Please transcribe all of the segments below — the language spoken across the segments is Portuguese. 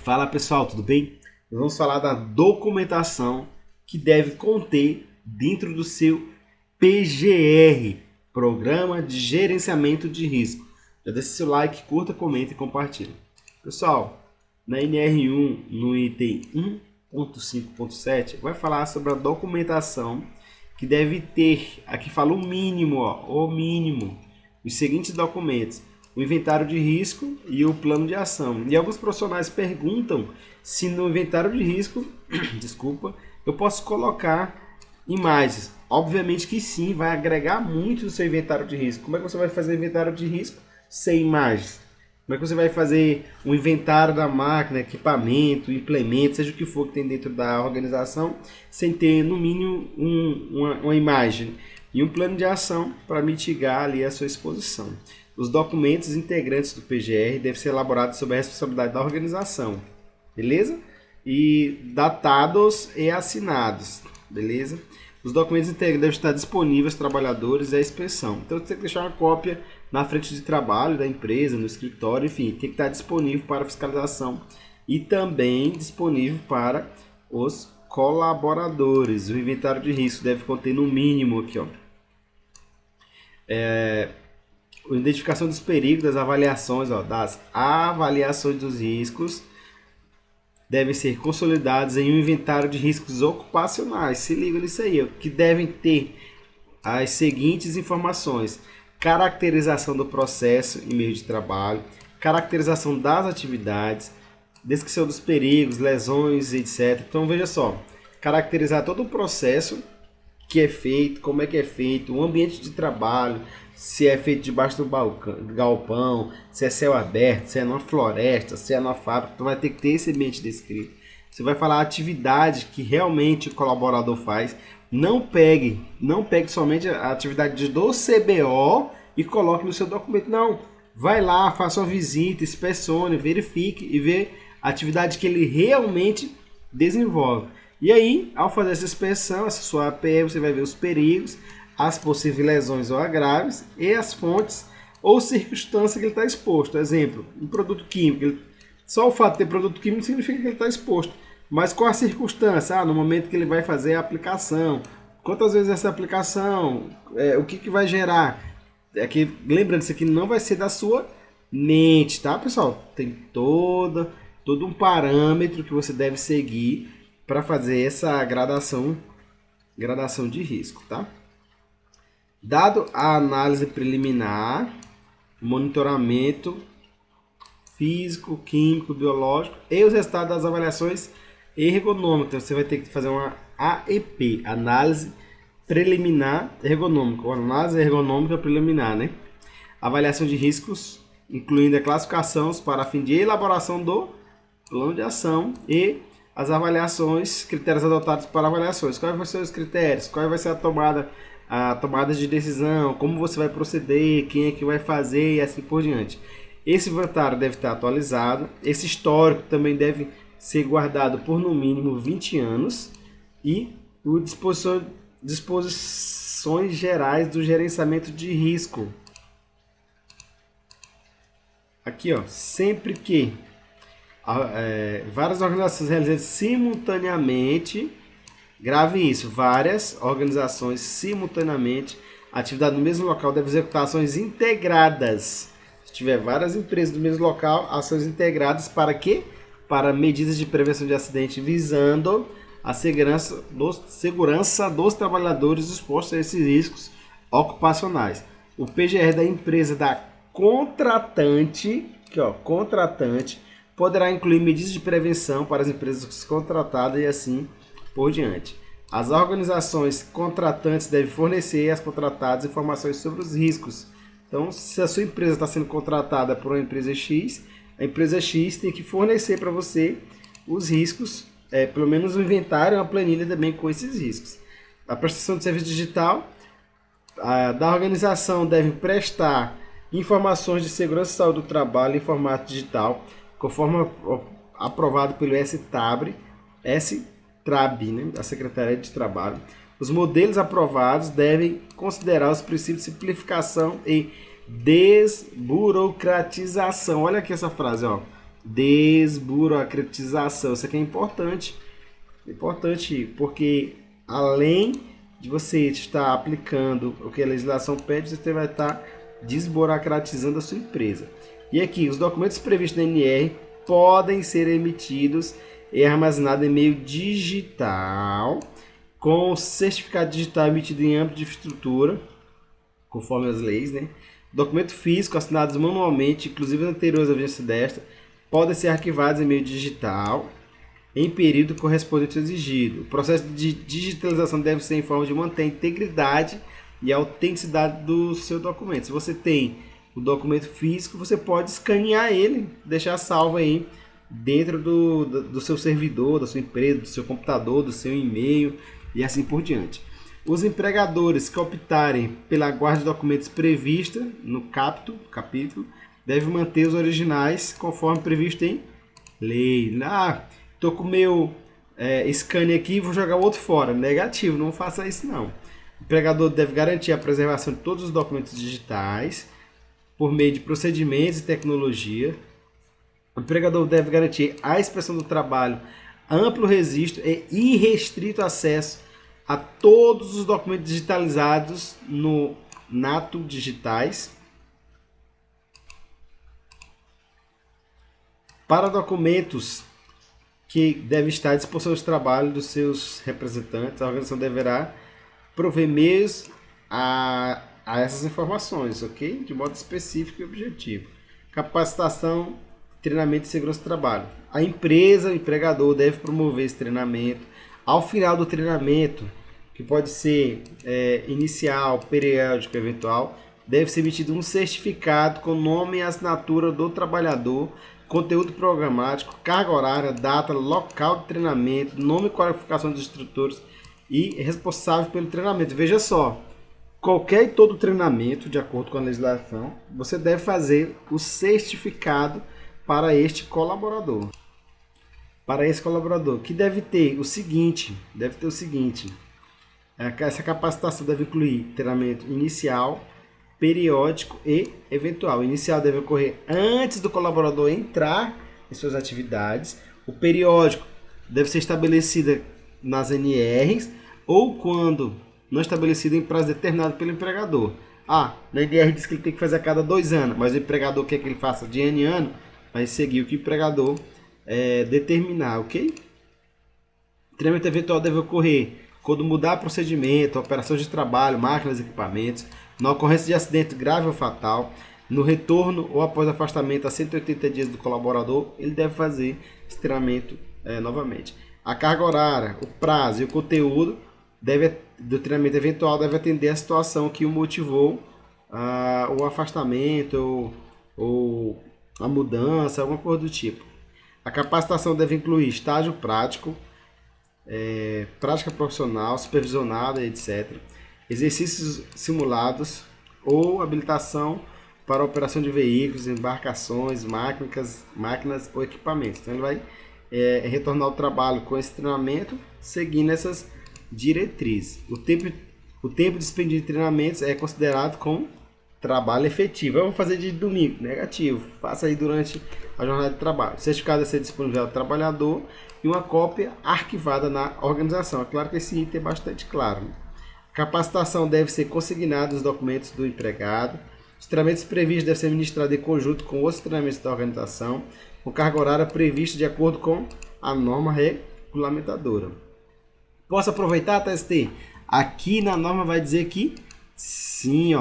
Fala pessoal, tudo bem? Nós vamos falar da documentação que deve conter dentro do seu PGR, Programa de Gerenciamento de Risco. Já deixa seu like, curta, comenta e compartilha. Pessoal, na NR1, no item 1.5.7, vai falar sobre a documentação que deve ter, aqui fala o mínimo, o mínimo, os seguintes documentos: o inventário de risco e o plano de ação. E alguns profissionais perguntam se no inventário de risco, desculpa, eu posso colocar imagens. Obviamente que sim, vai agregar muito no seu inventário de risco. Como é que você vai fazer inventário de risco sem imagens? Como é que você vai fazer um inventário da máquina, equipamento, implemento, seja o que for que tem dentro da organização, sem ter no mínimo uma imagem e um plano de ação para mitigar ali a sua exposição? Os documentos integrantes do PGR devem ser elaborados sob a responsabilidade da organização, beleza? E datados e assinados, beleza? Os documentos integrantes devem estar disponíveis aos trabalhadores e à inspeção. Então você tem que deixar uma cópia na frente de trabalho da empresa, no escritório, enfim, tem que estar disponível para fiscalização e também disponível para os colaboradores. O inventário de risco deve conter no mínimo aqui, ó, a identificação dos perigos, das avaliações dos riscos devem ser consolidados em um inventário de riscos ocupacionais. Se liga nisso aí, ó, que devem ter as seguintes informações: caracterização do processo e meio de trabalho, caracterização das atividades, descrição dos perigos, lesões, etc. Então veja só, caracterizar todo o processo que é feito, como é que é feito, o ambiente de trabalho, se é feito debaixo do galpão, se é céu aberto, se é numa floresta, se é numa fábrica. Então vai ter que ter esse ambiente descrito. Você vai falar a atividade que realmente o colaborador faz. Não pegue somente a atividade do CBO e coloque no seu documento. Não, vai lá, faça uma visita, inspecione, verifique e vê a atividade que ele realmente desenvolve. E aí, ao fazer essa inspeção, essa sua APE, você vai ver os perigos, as possíveis lesões ou agravos e as fontes ou circunstâncias que ele está exposto. Exemplo, um produto químico. Só o fato de ter produto químico não significa que ele está exposto. Mas qual a circunstância? No momento que ele vai fazer a aplicação. Quantas vezes essa aplicação? O que vai gerar? Lembrando, isso aqui não vai ser da sua mente, tá, pessoal? Tem todo um parâmetro que você deve seguir para fazer essa gradação de risco, tá? Dado a análise preliminar, monitoramento físico, químico, biológico e os resultados das avaliações ergonômicas, você vai ter que fazer uma AEP, análise preliminar ergonômica, ou análise ergonômica preliminar, né? Avaliação de riscos, incluindo a classificação para fim de elaboração do plano de ação e as avaliações, critérios adotados para avaliações. Quais vão ser os critérios? Qual vai ser a tomada de decisão? Como você vai proceder? Quem é que vai fazer? E assim por diante. Esse inventário deve estar atualizado. Esse histórico também deve ser guardado por no mínimo 20 anos. E disposições gerais do gerenciamento de risco. Aqui, ó, sempre que várias organizações realizam simultaneamente, grave isso, várias organizações simultaneamente, atividade no mesmo local deve executar ações integradas. Se tiver várias empresas no mesmo local, ações integradas para quê? Para medidas de prevenção de acidente visando a segurança dos trabalhadores expostos a esses riscos ocupacionais. O PGR da empresa da contratante, poderá incluir medidas de prevenção para as empresas contratadas e assim por diante. As organizações contratantes devem fornecer às contratadas informações sobre os riscos. Então, se a sua empresa está sendo contratada por uma empresa X, a empresa X tem que fornecer para você os riscos, pelo menos um inventário, uma planilha também com esses riscos. A prestação de serviço digital da organização deve prestar informações de segurança e saúde do trabalho em formato digital, conforme aprovado pelo STRAB, né, a Secretaria de Trabalho. Os modelos aprovados devem considerar os princípios de simplificação e desburocratização. Olha aqui essa frase, ó. Desburocratização. Isso aqui é importante. Importante porque além de você estar aplicando o que a legislação pede, você vai estar desburocratizando a sua empresa. E aqui, os documentos previstos na NR podem ser emitidos e armazenados em meio digital, com certificado digital emitido em âmbito de infraestrutura, conforme as leis, né? Documento físico assinados manualmente, inclusive anteriores à vigência desta, podem ser arquivados em meio digital em período correspondente ao exigido. O processo de digitalização deve ser em forma de manter a integridade e a autenticidade do seu documento. Se você tem o documento físico, você pode escanear ele, deixar salvo aí dentro do seu servidor, da sua empresa, do seu computador, do seu e-mail e assim por diante. Os empregadores que optarem pela guarda de documentos prevista no capítulo devem manter os originais conforme previsto em lei. Tô com o meu scanner aqui e vou jogar o outro fora. Negativo, não faça isso não. O empregador deve garantir a preservação de todos os documentos digitais por meio de procedimentos e tecnologia. O empregador deve garantir à inspeção do trabalho amplo registro e irrestrito acesso a todos os documentos digitalizados no Nato Digitais. Para documentos que devem estar à disposição de trabalho dos seus representantes, a organização deverá prover meios a essas informações, ok? De modo específico e objetivo. Capacitação, treinamento e segurança do trabalho. A empresa, o empregador, deve promover esse treinamento. Ao final do treinamento, que pode ser inicial, periódico, eventual, deve ser emitido um certificado com nome e assinatura do trabalhador, conteúdo programático, carga horária, data, local de treinamento, nome e qualificação dos instrutores e responsável pelo treinamento. Veja só, qualquer e todo treinamento, de acordo com a legislação, você deve fazer o certificado para este colaborador. Para esse colaborador, que deve ter o seguinte, essa capacitação deve incluir treinamento inicial, periódico e eventual. O inicial deve ocorrer antes do colaborador entrar em suas atividades. O periódico deve ser estabelecido nas NRs ou quando não estabelecido em prazo determinado pelo empregador. Na NR diz que ele tem que fazer a cada 2 anos, mas o empregador quer que ele faça de ano em ano, vai seguir o que o empregador determinar, ok? O treinamento eventual deve ocorrer quando mudar procedimento, operações de trabalho, máquinas e equipamentos, na ocorrência de acidente grave ou fatal, no retorno ou após afastamento a 180 dias do colaborador, ele deve fazer esse treinamento novamente. A carga horária, o prazo e o conteúdo do treinamento eventual deve atender a situação que o motivou o afastamento ou a mudança, alguma coisa do tipo. A capacitação deve incluir estágio prático, prática profissional, supervisionada, etc. Exercícios simulados ou habilitação para a operação de veículos, embarcações, máquinas ou equipamentos. Então ele vai retornar ao trabalho com esse treinamento, seguindo essas diretrizes. O tempo dispendido de treinamentos é considerado como trabalho efetivo. Eu vou fazer de domingo, negativo. Faça aí durante a jornada de trabalho. O certificado deve ser disponível ao trabalhador e uma cópia arquivada na organização. É claro que esse item é bastante claro. Capacitação deve ser consignada nos documentos do empregado. Os treinamentos previstos devem ser ministrados em conjunto com outros treinamentos da organização, com carga horária prevista de acordo com a norma regulamentadora. Posso aproveitar, TST? Aqui na norma vai dizer que sim,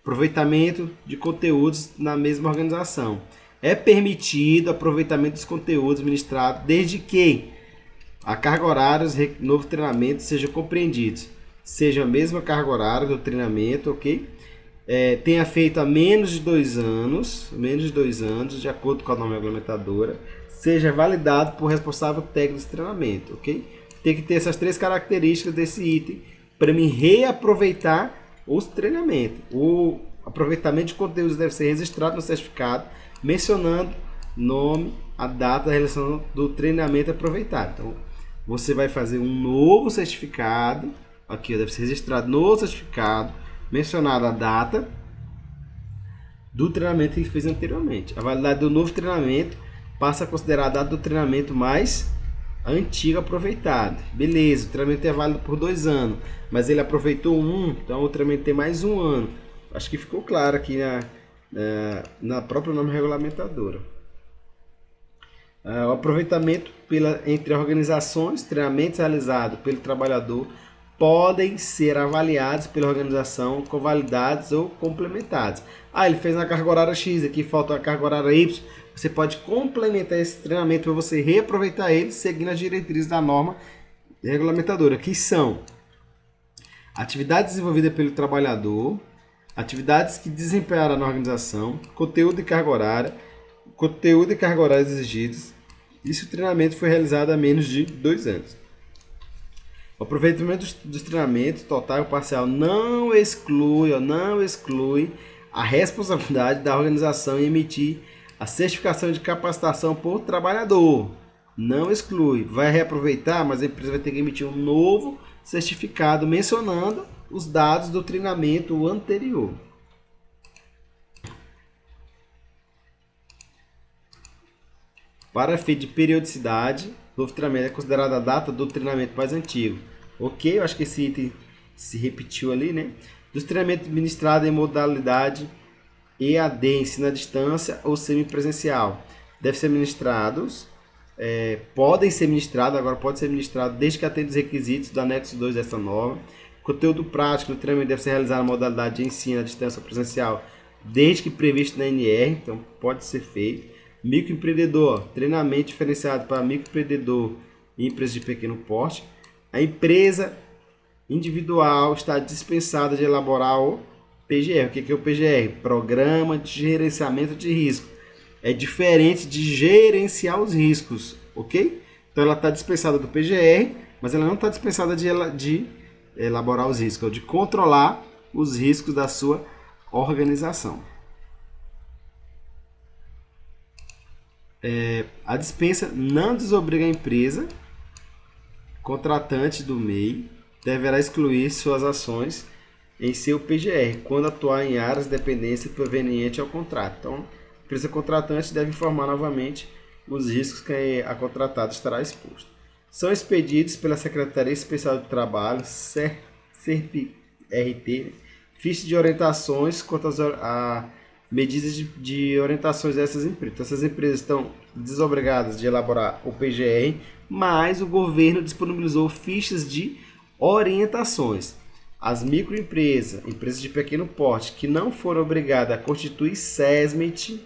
aproveitamento de conteúdos na mesma organização. É permitido aproveitamento dos conteúdos ministrados desde que a carga horária do novo treinamento sejam compreendidos. Seja a mesma carga horária do treinamento, ok? Tenha feito há menos de 2 anos, de acordo com a norma regulamentadora, seja validado por responsável técnico de treinamento, ok? Tem que ter essas 3 características desse item para me reaproveitar os treinamentos. O aproveitamento de conteúdos deve ser registrado no certificado, mencionando nome, a data da realização do treinamento aproveitado. Então, você vai fazer um novo certificado. Aqui deve ser registrado no certificado, mencionada a data do treinamento que ele fez anteriormente. A validade do novo treinamento passa a considerar a data do treinamento mais antigo aproveitado. Beleza, o treinamento é válido por 2 anos, mas ele aproveitou um, então o treinamento tem mais 1 ano. Acho que ficou claro aqui na própria norma regulamentadora. O aproveitamento entre organizações, treinamentos realizados pelo trabalhador podem ser avaliados pela organização, convalidados ou complementados. Ele fez na carga horária X, aqui falta uma carga horária Y. Você pode complementar esse treinamento para você reaproveitar ele, seguindo as diretrizes da norma regulamentadora, que são atividades desenvolvidas pelo trabalhador, atividades que desempenharam na organização, conteúdo e carga horária exigidos, e se o treinamento foi realizado há menos de 2 anos. O aproveitamento dos treinamentos, total ou parcial, não exclui a responsabilidade da organização em emitir a certificação de capacitação por trabalhador. Não exclui. Vai reaproveitar, mas a empresa vai ter que emitir um novo certificado mencionando os dados do treinamento anterior. Para efeito de periodicidade, o novo treinamento é considerado a data do treinamento mais antigo. Ok, eu acho que esse item se repetiu ali, né? Dos treinamentos ministrados em modalidade EAD, ensino à distância ou semipresencial. Devem ser ministrados, podem ser ministrados, agora pode ser ministrado desde que atenda os requisitos do anexo 2 dessa norma. Conteúdo prático do treinamento deve ser realizado na modalidade de ensino à distância ou presencial, desde que previsto na NR, então pode ser feito. Microempreendedor, treinamento diferenciado para microempreendedor e empresas de pequeno porte. A empresa individual está dispensada de elaborar o PGR. O que é o PGR? Programa de Gerenciamento de Risco. É diferente de gerenciar os riscos, ok? Então ela está dispensada do PGR, mas ela não está dispensada de elaborar os riscos, de controlar os riscos da sua organização. A dispensa não desobriga a empresa contratante do MEI, deverá excluir suas ações em seu PGR, quando atuar em áreas de dependência proveniente ao contrato. Então, a empresa contratante deve informar novamente os riscos que a contratada estará exposta. São expedidos pela Secretaria Especial do Trabalho, SERP-RT, fichas de orientações quanto a medidas de orientações dessas empresas. Então, essas empresas estão desobrigadas de elaborar o PGR, mas o governo disponibilizou fichas de orientações. As microempresas, empresas de pequeno porte, que não foram obrigadas a constituir SESMIT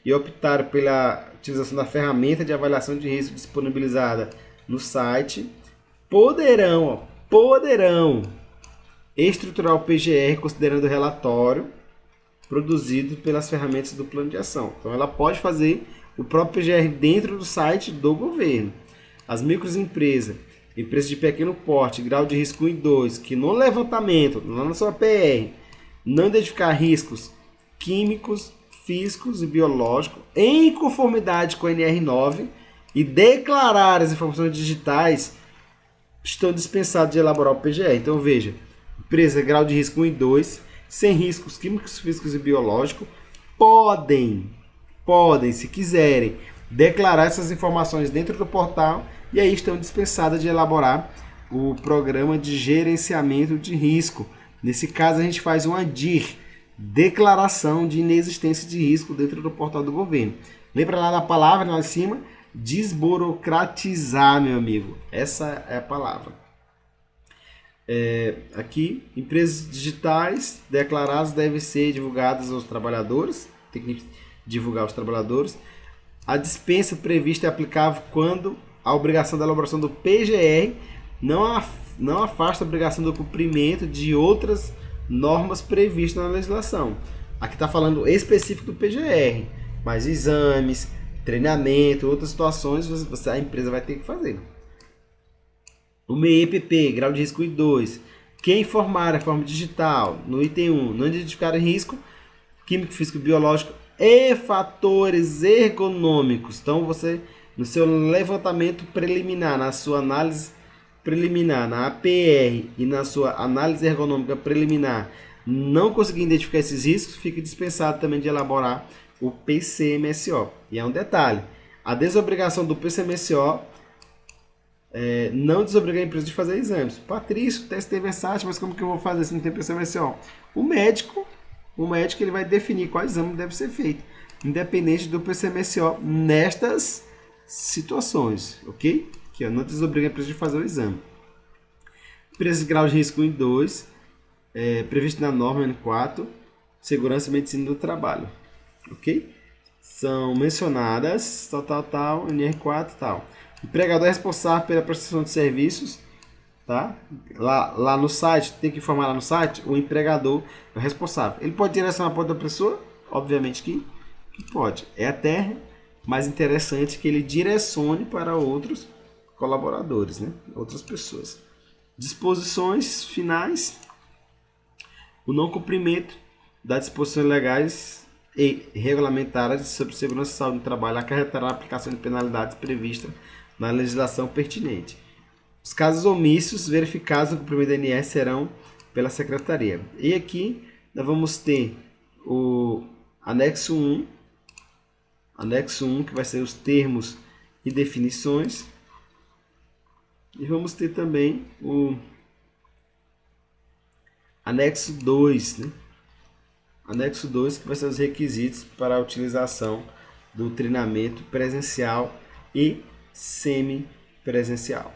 e optaram pela utilização da ferramenta de avaliação de risco disponibilizada no site, poderão estruturar o PGR considerando o relatório produzido pelas ferramentas do plano de ação. Então ela pode fazer o próprio PGR dentro do site do governo. As microempresas, empresas de pequeno porte, grau de risco 1 e 2, que no levantamento, lá na sua PR, não identificar riscos químicos, físicos e biológicos em conformidade com a NR9 e declarar as informações digitais, estão dispensados de elaborar o PGR. Então veja, empresa grau de risco 1 e 2, sem riscos químicos, físicos e biológicos, podem, se quiserem, declarar essas informações dentro do portal e aí estão dispensadas de elaborar o programa de gerenciamento de risco. Nesse caso, a gente faz uma DIR, Declaração de Inexistência de Risco, dentro do portal do governo. Lembra lá da palavra lá em cima? Desburocratizar, meu amigo. Essa é a palavra. Aqui, empresas digitais declaradas devem ser divulgadas aos trabalhadores. Tem que divulgar aos trabalhadores. A dispensa prevista é aplicável quando a obrigação da elaboração do PGR não afasta a obrigação do cumprimento de outras normas previstas na legislação. Aqui está falando específico do PGR, mas exames, treinamento, outras situações a empresa vai ter que fazer. O MEI-EPP, grau de risco 2. Quem informar a forma digital no item 1 não identificar risco químico, físico, biológico e fatores ergonômicos. Então, você, no seu levantamento preliminar, na sua análise preliminar, na APR e na sua análise ergonômica preliminar, não conseguir identificar esses riscos, fica dispensado também de elaborar o PCMSO. E é um detalhe, A desobrigação do PCMSO não desobriga a empresa de fazer exames. Patrício, o teste é versátil, mas como que eu vou fazer se não tem PCMSO? O médico ele vai definir qual exame deve ser feito, independente do PCMSO nestas situações, ok? Que não desobriga a empresa de fazer o exame. Preço de grau de risco 1 e 2, previsto na norma N4, segurança e medicina do trabalho, ok? São mencionadas, tal, NR4 tal. Empregador responsável pela prestação de serviços, tá? Lá no site, tem que informar lá no site, o empregador é o responsável. Ele pode direcionar para outra pessoa? Obviamente que pode. É até mais interessante que ele direcione para outros colaboradores, né? Outras pessoas. Disposições finais. O não cumprimento das disposições legais e regulamentadas sobre segurança e saúde no trabalho acarretará a aplicação de penalidades previstas na legislação pertinente. Os casos omissos verificados no cumprimento da NR serão pela Secretaria. E aqui nós vamos ter o anexo 1, que vai ser os termos e definições. E vamos ter também o anexo 2, né? Anexo 2, que vai ser os requisitos para a utilização do treinamento presencial e semipresencial.